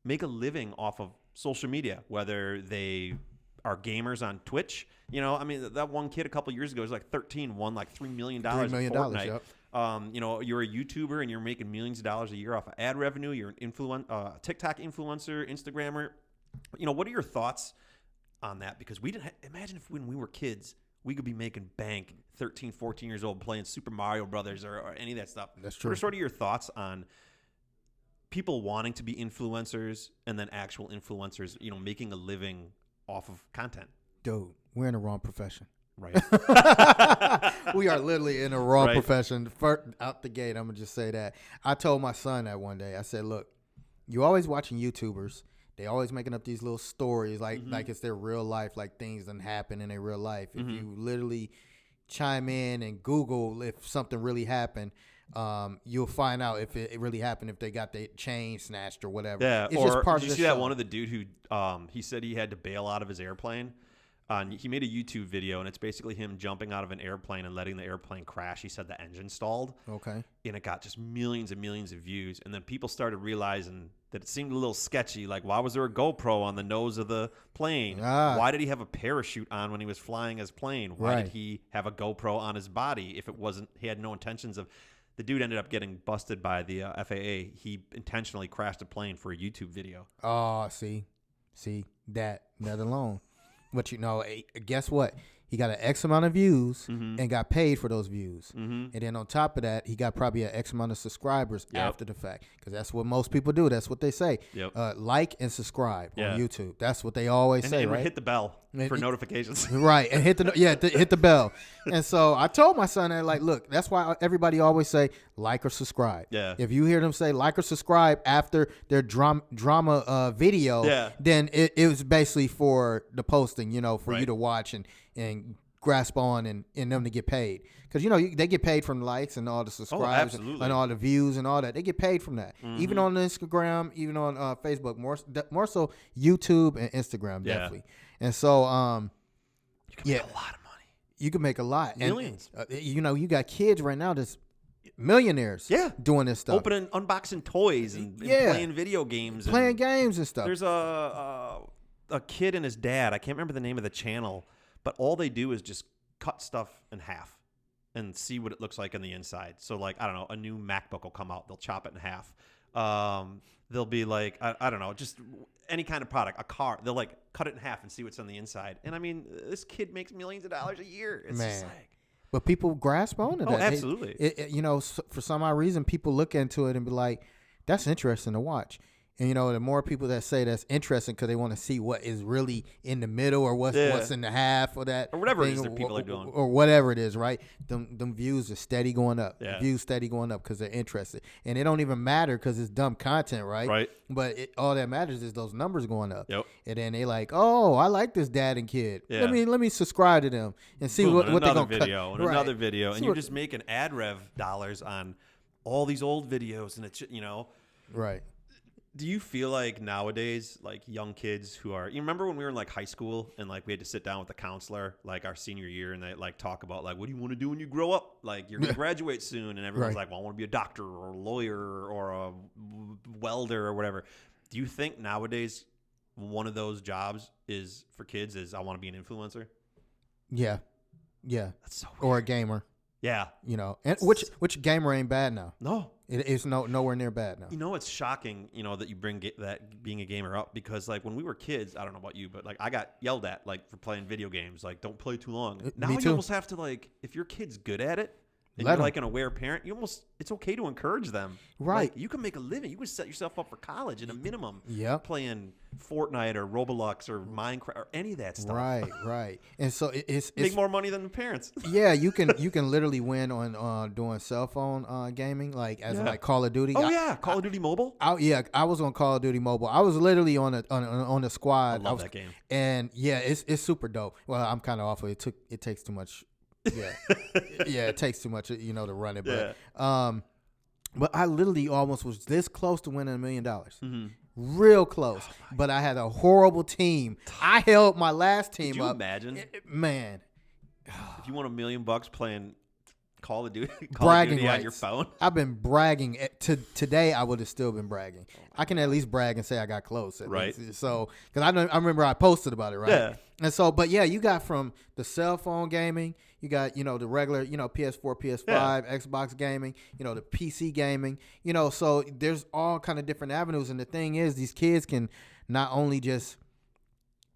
make a living off of social media, whether they are gamers on Twitch. You know, I mean, that one kid a couple years ago was like 13, won like $3 million in Fortnite. Yep. You know, you're a YouTuber and you're making millions of dollars a year off of ad revenue. You're an TikTok influencer, Instagrammer. You know, what are your thoughts on that? Because we didn't imagine if when we were kids, we could be making bank 13, 14 years old playing Super Mario Brothers or any of that stuff. That's true. What are sort of your thoughts on people wanting to be influencers and then actual influencers, you know, making a living off of content? Dude, we're in the wrong profession. Right. We are literally in the wrong profession. First, out the gate, I'm going to just say that. I told my son that one day. I said, look, you're always watching YouTubers. They always making up these little stories like it's their real life, like things that happen in their real life. If you literally chime in and Google if something really happened, you'll find out if it really happened, if they got their chain snatched or whatever. Yeah, it's or just part did of you the see show. that one of the dude who he said he had to bail out of his airplane He made a YouTube video, and it's basically him jumping out of an airplane and letting the airplane crash. He said the engine stalled. Okay. And it got just millions and millions of views. And then people started realizing that it seemed a little sketchy. Like, why was there a GoPro on the nose of the plane? Why did he have a parachute on when he was flying his plane? Why did he have a GoPro on his body if it wasn't? He had no intentions of. The dude ended up getting busted by the FAA. He intentionally crashed a plane for a YouTube video. Oh, see that alone. But guess what? He got an X amount of views and got paid for those views. And then on top of that, he got probably an X amount of subscribers after the fact. Because that's what most people do. That's what they say. Like and subscribe on YouTube. That's what they always say, right? Hit the bell for notifications. Right. And hit the bell. And so I told my son that, like, look, that's why everybody always say like or subscribe. Yeah. If you hear them say like or subscribe after their drama video, then it was basically for the posting, for you to watch and grasp on and them to get paid. Because, they get paid from likes and all the subscribes and all the views and all that. They get paid from that. Even on Instagram, even on Facebook, more so YouTube and Instagram, definitely. And so, you can make a lot of money. You can make a lot. Millions. And, you got kids right now that's millionaires doing this stuff. Unboxing toys and playing video games. Playing games and stuff. There's a kid and his dad. I can't remember the name of the channel. But all they do is just cut stuff in half and see what it looks like on the inside. So, like, I don't know, a new MacBook will come out. They'll chop it in half. They'll be like, I don't know, just any kind of product, a car. They'll, like, cut it in half and see what's on the inside. And, I mean, this kid makes millions of dollars a year. It's just like... But people grasp onto that. Oh, absolutely. For some odd reason, people look into it and be like, that's interesting to watch. And, the more people that say that's interesting because they want to see what is really in the middle or what's in the half or that. Or whatever it is that people are doing. Or whatever it is, right? Them views are steady going up. Yeah. Views steady going up because they're interested. And it don't even matter because it's dumb content, right? Right. But all that matters is those numbers going up. Yep. And then they like, oh, I like this dad and kid. Yeah. Let me subscribe to them and see what they're going to cut. Another video. And you're just making ad rev dollars on all these old videos. And it's, Right. Do you feel like nowadays, like young kids who are, you remember when we were in like high school and like we had to sit down with the counselor like our senior year and they like talk about like, what do you want to do when you grow up? Like you're going to graduate soon. And everyone's like, well, I want to be a doctor or a lawyer or a welder or whatever. Do you think nowadays one of those jobs is for kids is I want to be an influencer? Yeah. Yeah. That's so weird. Or a gamer. Yeah. And which gamer ain't bad now? No. It's nowhere near bad now. It's shocking, that you bring that being a gamer up because, like, when we were kids, I don't know about you, but, like, I got yelled at, like, for playing video games. Like, don't play too long. Now you almost have to, like, if your kid's good at it and you're, like, an aware parent, it's okay to encourage them. Right. Like, you can make a living. You can set yourself up for college at a minimum. Yeah. Playing Fortnite or Roblox or Minecraft or any of that stuff. Right. And so it's make more money than the parents. Yeah, you can literally win on doing cell phone gaming like like Call of Duty. Oh Call of Duty Mobile. I was on Call of Duty Mobile. I was literally on a squad. I love that game. And it's super dope. Well, I'm kind of awful. It takes too much. Yeah, it takes too much, to run it. But I literally almost was this close to winning $1 million. Mm-hmm. Real close, but I had a horrible team. I held my last team up. Could you imagine? Man. If you won $1 million playing Call of Duty, on your phone. I've been bragging. Today, I would have still been bragging. I can at least brag and say I got close. Right. Least. So, because I remember I posted about it, right? Yeah. And so, but yeah, you got from the cell phone gaming, you got, the regular, PS4, PS5, Xbox gaming, the PC gaming, so there's all kind of different avenues. And the thing is, these kids can not only just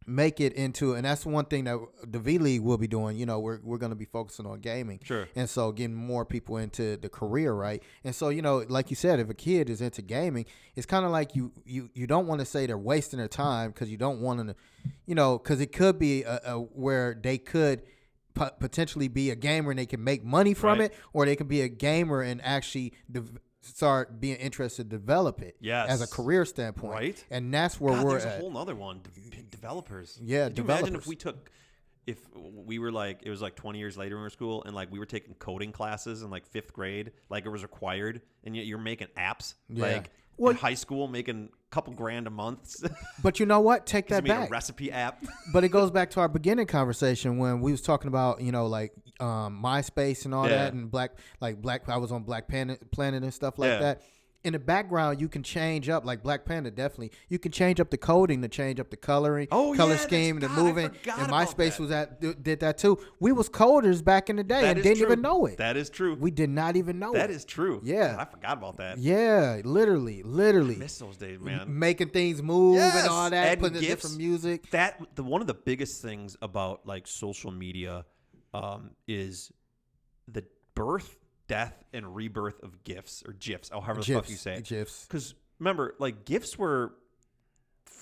make it into, and that's one thing that the V League will be doing. We're going to be focusing on gaming. Sure. And so getting more people into the career, right? And so, like you said, if a kid is into gaming, it's kind of like you don't want to say they're wasting their time because you don't want them to, because it could be where they could potentially be a gamer and they can make money from it, or they could be a gamer and actually start being interested to develop it as a career standpoint. Right. And that's where we're there's at. a whole other one. Developers. Yeah, Could you imagine if we were like, it was like 20 years later in our school and like we were taking coding classes in like 5th grade, like it was required, and yet you're making apps like in high school making couple grand a month. But you know what? Take that Gives me back. a recipe app. But it goes back to our beginning conversation when we was talking about, like MySpace and all that, and Black. I was on Black Planet and stuff like that. In the background, you can change up, like Black Panda, definitely. You can change up the coding to change up the color scheme, and the moving. And MySpace did that too. We was coders back in the day and didn't even know it. That is true. We did not even know it. That is true. Yeah. God, I forgot about that. Yeah, literally. I miss those days, man. Making things move and all that, Adding putting in gifs. different music. One of the biggest things about like social media is the birth, death, and rebirth of GIFs or GIFs, or however the fuck you say it. GIFs. Because remember, like GIFs were,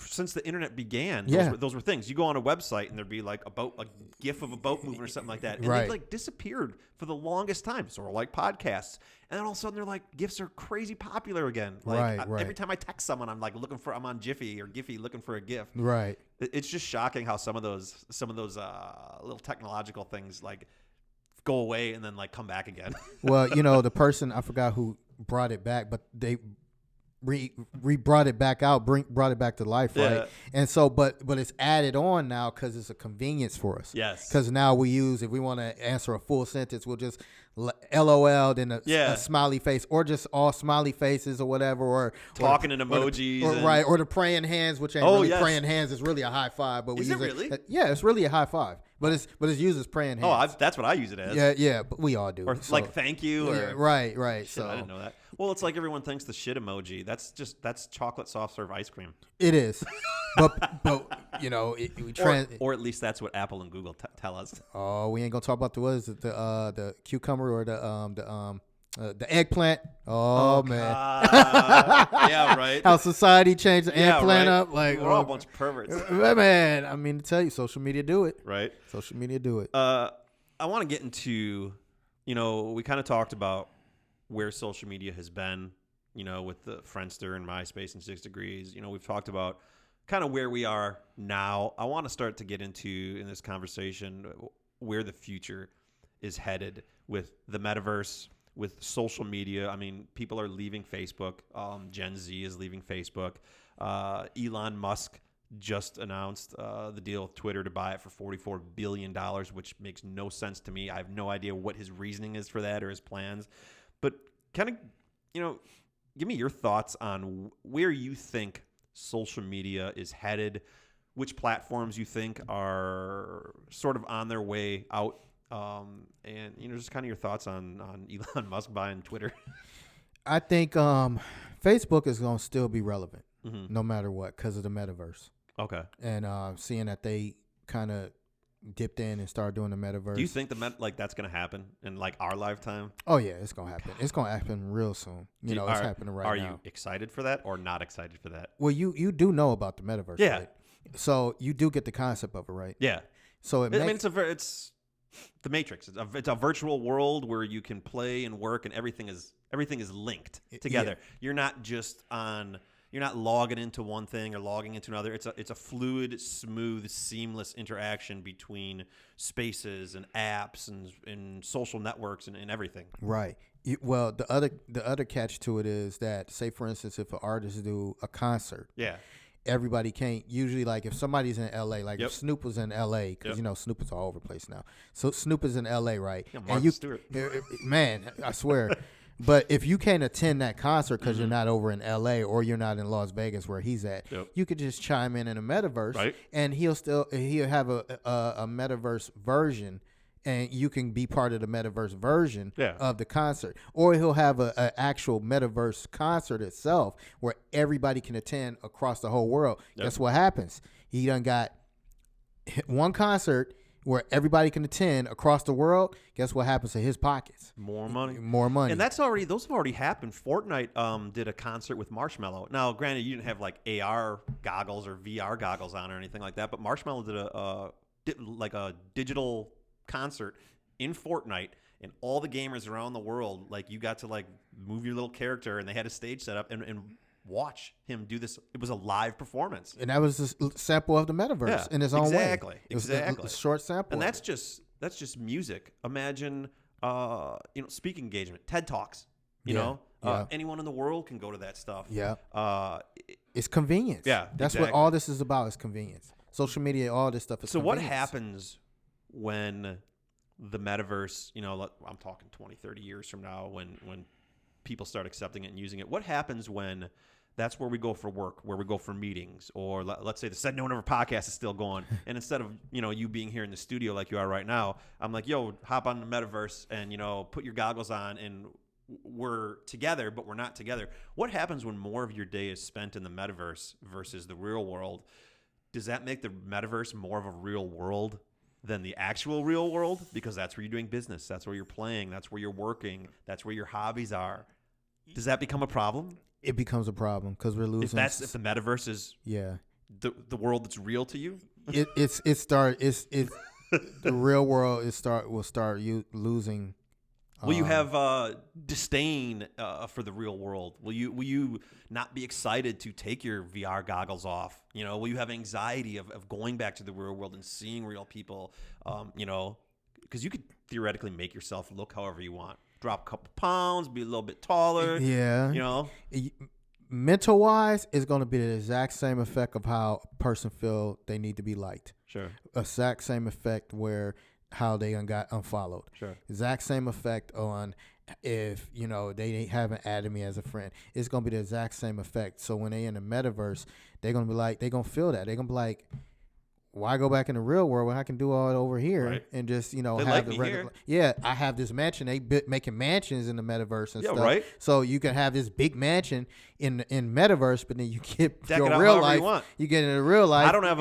since the internet began, those were things. You go on a website and there'd be like a GIF of a boat moving or something like that. And they like disappeared for the longest time. Sort of like podcasts. And then all of a sudden they're like, GIFs are crazy popular again. Like every time I text someone, I'm like I'm on Jiffy or Giphy looking for a GIF. Right. It's just shocking how some of those little technological things like go away and then like come back again. Well, the person, I forgot who brought it back, but they brought it back out, brought it back to life, right? And so, but it's added on now because it's a convenience for us. Yes. Because now we use, if we want to answer a full sentence, we'll just LOL, then a smiley face, or just all smiley faces or whatever, or talking in emojis, or the praying hands, which ain't really praying hands. Is really a high five, but we use really? Yeah, it's really a high five, but it's used as praying hands. Oh, that's what I use it as. Yeah, but we all do. Or like thank you. Yeah, right. Shit, So I didn't know that. Well, it's like everyone thinks the shit emoji. That's chocolate soft serve ice cream. It is, but or at least that's what Apple and Google tell us. Oh, we ain't gonna talk about the cucumber or the eggplant. Oh man, yeah, right. How society changed the eggplant up? Like we're all a bunch of perverts. Man, I mean to tell you, social media do it. Right. Social media do it. I want to get into, we kind of talked about where social media has been, with the Friendster and MySpace and 6 Degrees. We've talked about kind of where we are now. I want to start to get into, in this conversation, where the future is headed with the metaverse, with social media. I mean, people are leaving Facebook. Gen Z is leaving Facebook. Elon Musk just announced the deal with Twitter to buy it for $44 billion, which makes no sense to me. I have no idea what his reasoning is for that or his plans. But kind of, give me your thoughts on where you think social media is headed, which platforms you think are sort of on their way out, and just kind of your thoughts on Elon Musk buying Twitter. I think Facebook is going to still be relevant no matter what because of the metaverse. Okay. And seeing that they kind of dipped in and started doing the metaverse. Do you think that's going to happen in like our lifetime? Oh yeah, it's going to happen. It's going to happen real soon. It's happening right now. Are you excited for that or not excited for that? Well, you do know about the metaverse, yeah. Right? So you do get the concept of it, right? Yeah. So it's the Matrix. It's a virtual world where you can play and work, and everything is linked together. Yeah. You're not logging into one thing or logging into another. It's a fluid, smooth, seamless interaction between spaces and apps and social networks and everything. Right. Well, the other catch to it is that, say for instance, if an artist do a concert, everybody can't. Usually, like if somebody's in LA, like if Snoop was in LA, because Snoop is all over the place now. So Snoop is in LA, right? Yeah, Martha Stewart. Man, I swear. But if you can't attend that concert because you're not over in LA or you're not in Las Vegas where he's at, you could just chime in a metaverse, right? And he'll have a metaverse version, and you can be part of the metaverse version of the concert, or he'll have an actual metaverse concert itself where everybody can attend across the whole world. Guess what happens? He done got one concert where everybody can attend across the world. Guess what happens to his pockets? More money. And those have already happened. Fortnite did a concert with Marshmello. Now, granted, you didn't have like AR goggles or VR goggles on or anything like that, but Marshmello did a digital concert in Fortnite, and all the gamers around the world, like, you got to like move your little character, and they had a stage set up and watch him do this. It was a live performance, and that was a sample of the metaverse in its own way. Exactly, a short sample, and that's just music. Imagine, speaking engagement, TED Talks. Anyone in the world can go to that stuff. Yeah, It's convenience. Yeah, that's exactly. what all this is about. Is convenience. Social media, all this stuff is. So convenience. what happens when the metaverse, I'm talking 20, 30 years from now, when people start accepting it and using it? What happens when that's where we go for work, where we go for meetings, or let's say the Said No Never podcast is still going, and instead of you being here in the studio like you are right now, I'm like, yo, hop on the metaverse and put your goggles on, and we're together, but we're not together. What happens when more of your day is spent in the metaverse versus the real world? Does that make the metaverse more of a real world than the actual real world? Because that's where you're doing business, that's where you're playing, that's where you're working, that's where your hobbies are. Does that become a problem? It becomes a problem because we're losing. If the metaverse is the world that's real to you, it's the real world will start losing. Will you have disdain for the real world? Will you not be excited to take your VR goggles off? Will you have anxiety of going back to the real world and seeing real people? Because you could theoretically make yourself look however you want. Drop a couple pounds, be a little bit taller. Yeah. Mental wise, it's going to be the exact same effect of how a person feel they need to be liked. Sure. Exact same effect where how they got unfollowed. Sure. Exact same effect on if they haven't added me as a friend. It's going to be the exact same effect. So when they in the metaverse, they're going to be like, they're going to feel that. They're going to be like, why go back in the real world when I can do all it over here and just they have like the me regular? Yeah, I have this mansion. They making mansions in the metaverse and stuff. Right. So you can have this big mansion in metaverse, but then you get Deck your it out real however life. You want. You get in the real life. I don't have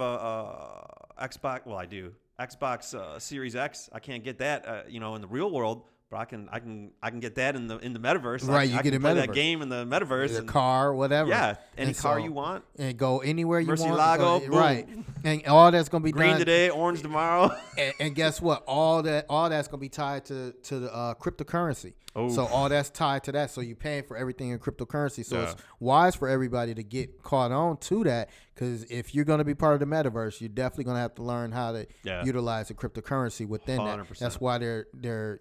a Xbox. Well, I do. Xbox Series X. I can't get that in the real world. But I can get that in the metaverse. Right, I get can in play metaverse. that game in the metaverse. The car, whatever. Yeah, any And car so- you want. And go anywhere you want. Murcielago, boom. Right. And all that's gonna be Green done. today, orange tomorrow. And guess what? All that's gonna be tied to the cryptocurrency. Oh. So all that's tied to that. So you're paying for everything in cryptocurrency. So Yeah. it's wise for everybody to get caught on to that, because if you're gonna be part of the metaverse, you're definitely gonna have to learn how to utilize the cryptocurrency within 100%. that. That's why they're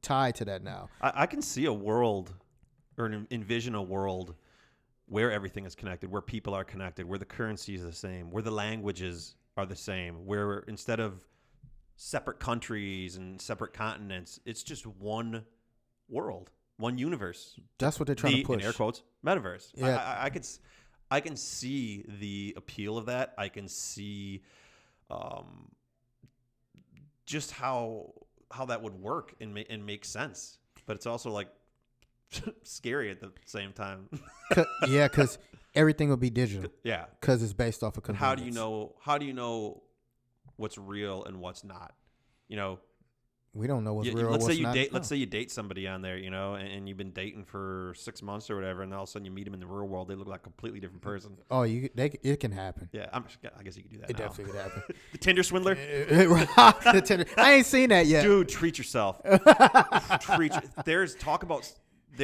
tied to that now. I can see a world, or envision a world where everything is connected, where people are connected, where the currency is the same, where the languages are the same, where instead of separate countries and separate continents, it's just one world, one universe. That's what they're trying to push. In air quotes, metaverse. Yeah. I can see the appeal of that. I can see just how that would work and make sense. But it's also like scary at the same time. Yeah, because everything will be digital. Yeah, because it's based off of convenience. How do you know what's real and what's not? We don't know what's real. Let's say not. Let's say you date somebody on there, and you've been dating for 6 months or whatever, and all of a sudden you meet them in the real world, they look like a completely different person. Oh, it can happen. Yeah, I guess you could do that. It now. definitely could happen. The Tinder swindler. I ain't seen that yet. Dude, treat yourself. There's talk about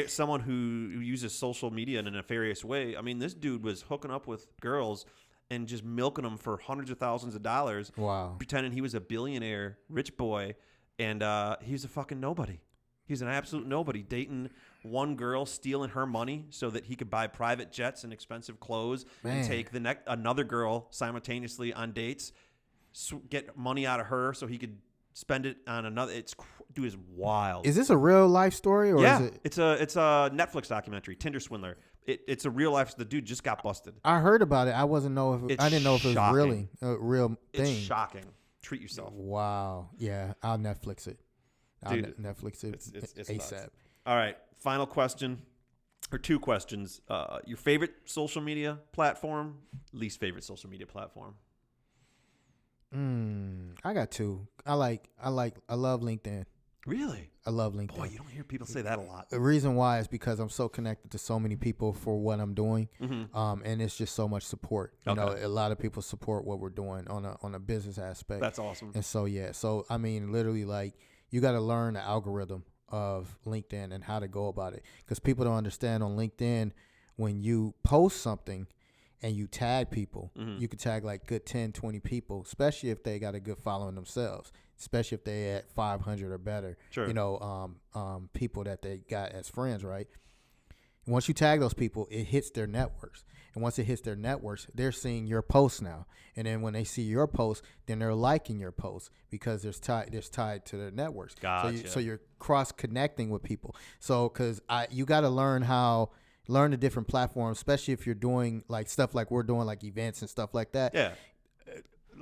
someone who uses social media in a nefarious way. I mean, this dude was hooking up with girls and just milking them for hundreds of thousands of dollars. Wow. Pretending he was a billionaire, rich boy. And he's a fucking nobody. He's an absolute nobody, dating one girl, stealing her money so that he could buy private jets and expensive clothes, and take another girl simultaneously on dates, get money out of her so he could spend it on another. Dude is wild. Is this a real life story or is it? It's a Netflix documentary, Tinder Swindler. It's a real life. The dude just got busted. I heard about it. I didn't know if it was really a real thing. It's shocking. Treat yourself. Wow. Yeah, I'll Netflix it. Netflix it it's ASAP. Nuts. All right. Final question, or two questions. Your favorite social media platform, least favorite social media platform? I got two. I love LinkedIn. Really? I love LinkedIn. Boy, you don't hear people say that a lot. The reason why is because I'm so connected to so many people for what I'm doing, and it's just so much support. You know, a lot of people support what we're doing on a business aspect. That's awesome. And so I mean, literally, like, you got to learn the algorithm of LinkedIn and how to go about it, because people don't understand on LinkedIn, when you post something and you tag people, you could tag like good 10, 20 people, especially if they got a good following themselves, especially if they at 500 or better, Sure. people that they got as friends, right? once you tag those people, it hits their networks. And once it hits their networks, they're seeing your post now. And then when they see your post, then they're liking your post because there's tied to their networks. Gotcha. So you're cross connecting with people. So because you got to learn the different platforms, especially if you're doing like stuff like we're doing, like events and stuff like that. Yeah.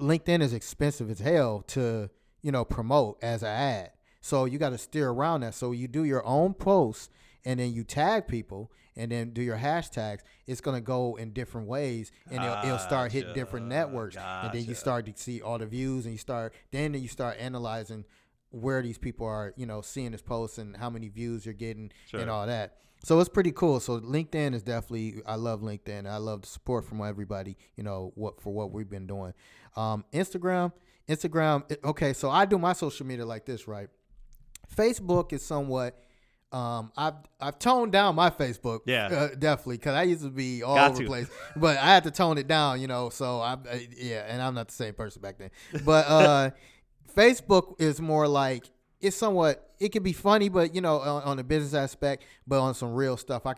LinkedIn is expensive as hell to promote as an ad. So you got to steer around that. So you do your own posts and then you tag people and then do your hashtags. It's going to go in different ways and it'll start hitting different networks. And then you start to see all the views and you start analyzing where these people are, seeing this post and how many views you're getting and all that. So it's pretty cool. So LinkedIn is definitely, I love LinkedIn. I love the support from everybody, what we've been doing. Instagram, okay, so I do my social media like this, right? Facebook is somewhat, I've toned down my Facebook, definitely, because I used to be all over the place, but I had to tone it down, so and I'm not the same person back then. But Facebook is more like, it's somewhat, it can be funny, but on the business aspect, but on some real stuff, I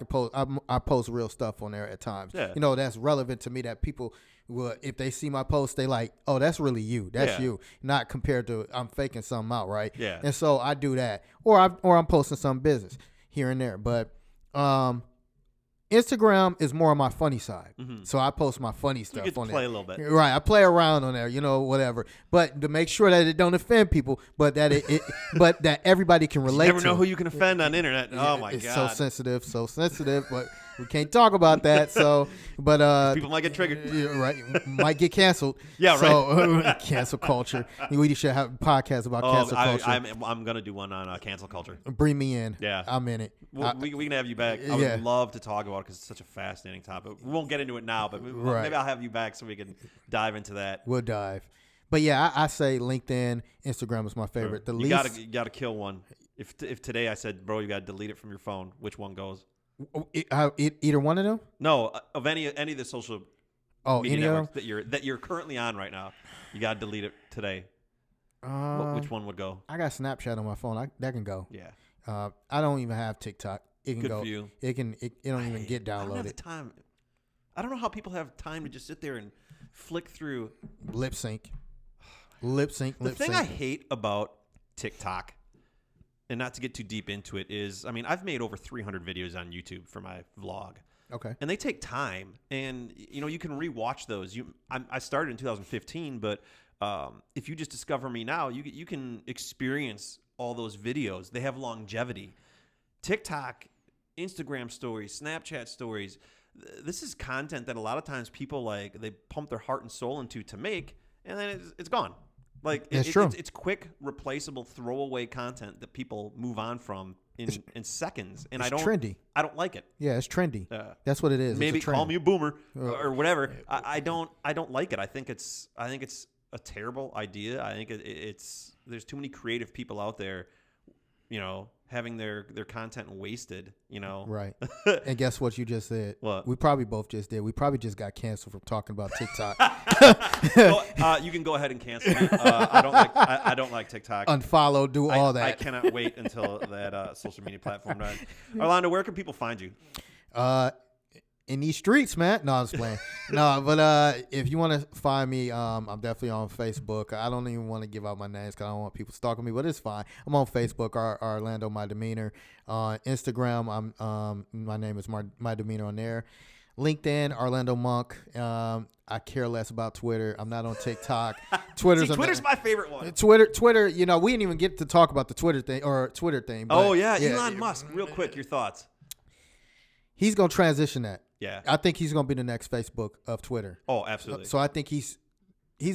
post real stuff on there at times. Yeah. That's relevant to me, that people will, if they see my post, they like, oh, that's really you. That's you. Not compared to I'm faking something out, right? Yeah. And so I do that, or I'm posting some business here and there, but Instagram is more on my funny side. Mm-hmm. So I post my funny stuff you get to on play there. A little bit. Right. I play around on there, whatever. But to make sure that it don't offend people, but that but that everybody can relate to. You never know who you can offend on the internet. Oh my God. It's so sensitive, but we can't talk about that. So, but people might get triggered. Right. Might get canceled. Yeah, right. So cancel culture. We should have a podcast about cancel culture. I'm gonna do one on cancel culture. Bring me in. Yeah. I'm in it. We can have you back. I would love to talk about it because it's such a fascinating topic. We won't get into it now, but maybe I'll have you back so we can dive into that. We'll dive. But yeah, I say LinkedIn, Instagram is my favorite. Sure. You gotta kill one. If today I said, bro, you gotta delete it from your phone, which one goes? Either one of them? No, of any of the social media networks that you're currently on right now, you gotta delete it today. Which one would go? I got Snapchat on my phone. That can go. Yeah. I don't even have TikTok. It can Good go. For you. It don't even get downloaded. I don't have the time. I don't know how people have time to just sit there and flick through. Lip sync. The thing I hate about TikTok, and not to get too deep into it, is, I've made over 300 videos on YouTube for my vlog. Okay. And they take time, and you can rewatch those. I started in 2015, but if you just discover me now, you can experience all those videos. They have longevity. TikTok, Instagram stories, Snapchat stories. This is content that a lot of times people they pump their heart and soul into to make, and then it's gone. It's quick, replaceable, throwaway content that people move on from in seconds, and it's trendy. I don't like it. Yeah, it's trendy. That's what it is. Maybe call me a boomer or whatever. I don't like it. I think it's a terrible idea. I think there's too many creative people out there, having their content wasted, Right. And guess what you just said? What? We probably both just did. We probably just got canceled from talking about TikTok. You can go ahead and cancel me. I don't like TikTok. Unfollow, do all that. I cannot wait until that social media platform dies. Orlando, where can people find you? In these streets, man. No, I'm just playing. No, but if you want to find me, I'm definitely on Facebook. I don't even want to give out my names because I don't want people stalking me, but it's fine. I'm on Facebook, Arlando My Demeanor. On Instagram, my name is My Demeanor on there. LinkedIn, Arlando Monk. I care less about Twitter. I'm not on TikTok. Twitter's my favorite one. Twitter. We didn't even get to talk about the Twitter thing. But Elon Musk. Real quick, your thoughts. He's gonna transition that. Yeah. I think he's going to be the next Facebook of Twitter. Oh, absolutely. So I think he's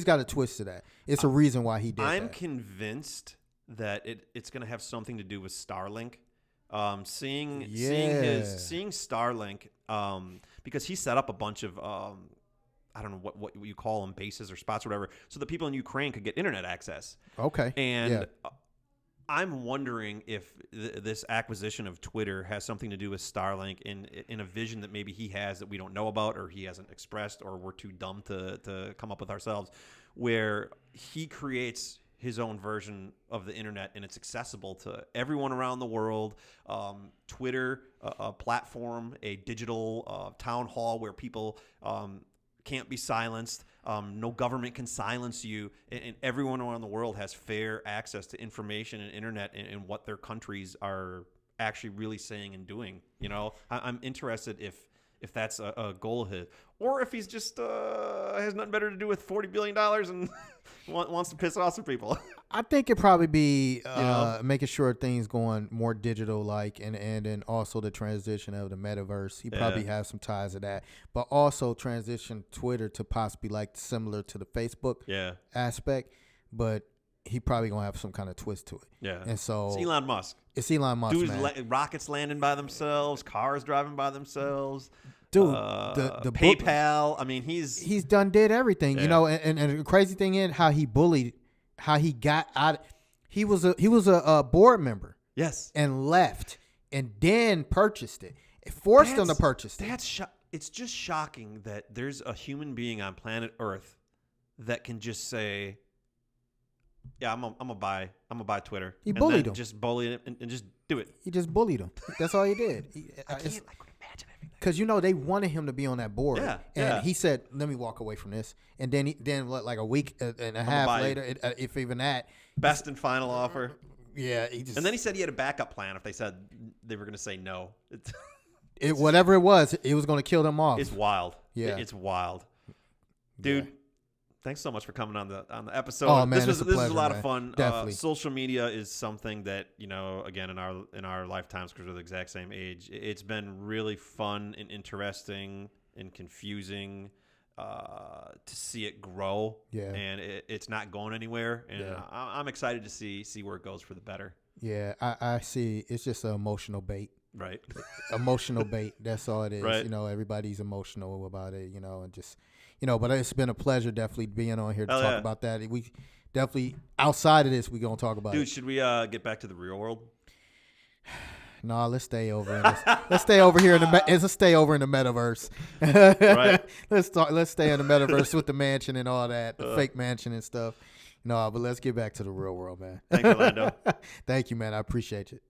got a twist to that. It's a reason why he did that. I'm convinced that it's going to have something to do with Starlink. Seeing Starlink, because he set up a bunch of, I don't know what you call them, bases or spots or whatever, so the people in Ukraine could get internet access. Okay. And I'm wondering if this acquisition of Twitter has something to do with Starlink in a vision that maybe he has that we don't know about, or he hasn't expressed, or we're too dumb to come up with ourselves, where he creates his own version of the internet, and it's accessible to everyone around the world. Twitter, a platform, a digital town hall where people can't be silenced. No government can silence you, and everyone around the world has fair access to information and internet and what their countries are actually really saying and doing. You know, I'm interested if that's a goal of his, or if he's just has nothing better to do with $40 billion and wants to piss off some people. I think it'd probably be making sure things going more digital, like, and then also the transition of the metaverse. He probably has some ties to that, but also transition Twitter to possibly like similar to the Facebook aspect, but he probably gonna have some kind of twist to it. Yeah, and so it's Elon Musk. It's Elon Musk, dude's man. Rockets landing by themselves, cars driving by themselves. Dude, the PayPal. I mean, he's did everything, you know. And the crazy thing is how he got out. He was a board member. Yes, and left, and then purchased it. It forced him to purchase it. It's just shocking that there's a human being on planet Earth that can just say, "Yeah, I'm gonna buy Twitter." He bullied him. Just bully it and just do it. He just bullied him. That's all he did. I can't imagine everything. Because they wanted him to be on that board. Yeah, and he said, "Let me walk away from this." And then like a week and a half later, if even that, best and final offer. Yeah, and then he said he had a backup plan if they said they were going to say no. Whatever it was going to kill them off. It's wild. Yeah, it's wild, dude. Yeah. Thanks so much for coming on the episode. Oh man, this was a lot of fun. Definitely. Social media is something that, you know, again, in our lifetimes, because we're the exact same age, it's been really fun and interesting and confusing to see it grow. Yeah, and it's not going anywhere. And I'm excited to see where it goes for the better. Yeah, I see. It's just an emotional bait. Right. Emotional bait. That's all it is. Right. You know, everybody's emotional about it. You know, and just. You know, but it's been a pleasure definitely being on here to talk about that. We definitely, outside of this, we're going to talk about it. Dude, should we get back to the real world? No, let's stay over. Let's stay over here let's stay over in the metaverse. Right. Let's stay in the metaverse with the mansion and all that, the fake mansion and stuff. No, but let's get back to the real world, man. Thanks, Arlando. Thank you, man. I appreciate it.